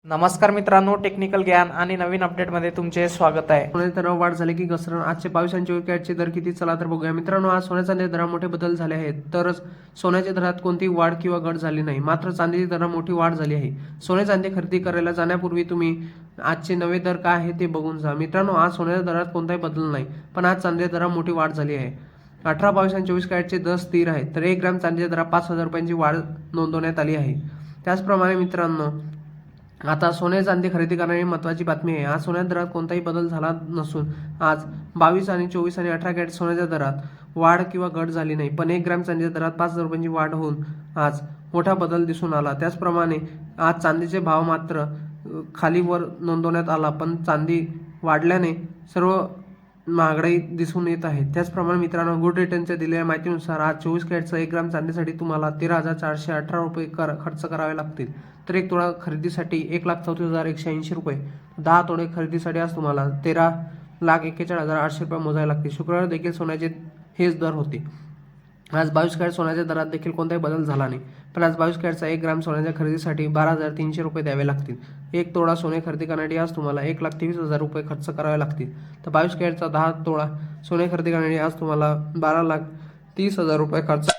नमस्कार मित्रांनो, टेक्निकल ज्ञान आणि नवीन अपडेटमध्ये तुमचे स्वागत आहे. सोन्याचे दर वाढ झाली की घसरण. आजचे 22 आणि 24 कॅरेटचे दर किती, चला तर बघूया. मित्रांनो, आज सोन्याच्या दरात मोठे बदल झाले आहेत. तर सोन्याच्या दरात कोणतीही वाढ किंवा घट झाली नाही. मात्र चांदीच्या दरात मोठी वाढ झाली आहे. सोने चांदी खरेदी करायला जाण्यापूर्वी तुम्ही आजचे नवे दर काय आहे ते बघून जा. मित्रांनो, आज सोन्याच्या दरात कोणताही बदल नाही, पण आज चांदीच्या दरात मोठी वाढ झाली आहे. 18, 22 आणि 24 कॅरेटचे दर स्थिर आहेत. तर 1 ग्रॅम चांदीच्या दरात 5,000 रुपयांची वाढ नोंदवण्यात आली आहे. त्याचप्रमाणे मित्रांनो, आता सोने चांदी खरेदी करणारी महत्त्वाची बातमी आहे. आज सोन्याच्या दरात कोणताही बदल झाला नसून आज 22 आणि 24 आणि 18 कॅरेट सोन्याच्या दरात वाढ किंवा घट झाली नाही, पण 1 ग्रॅम चांदीच्या दरात 5,000 रुपयांची वाढ होऊन आज मोठा बदल दिसून आला. त्याचप्रमाणे आज चांदीचे भाव मात्र खालीवर नोंदवण्यात आला, पण चांदी वाढल्याने सर्व महागडाई दिसून येत आहे. त्याचप्रमाणे मित्रांनो, गुड रिटर्नच्या दिलेल्या माहितीनुसार आज 24 कॅरेटचा 1 ग्राम चांदीसाठी तुम्हाला 13,418 रुपये खर्च करावे लागतील. तर 1 तोळा खरेदीसाठी 1,34,180 रुपये, 10 तोळे खरेदीसाठी आज तुम्हाला 13,41,800 रुपये मोजावे लागतील. शुक्रवार देखील सोन्याचे हेच दर होते. आज 22 कॅरेट सोन्याच्या दरात देखील कोणताही बदल झाला नाही, पण आज 22 कॅरेटचा 1 ग्राम सोन्याच्या खरेदीसाठी 12,300 रुपये द्यावे लागतील. 1 तोळा सोने खरेदी करण्यासाठी आज तुम्हाला 1,23,000 रुपये खर्च करावे लागतील. तर 22 कॅरेटचा 10 तोळा सोने खरेदी करण्यासाठी आज तुम्हाला 12,30,000 रुपये खर्च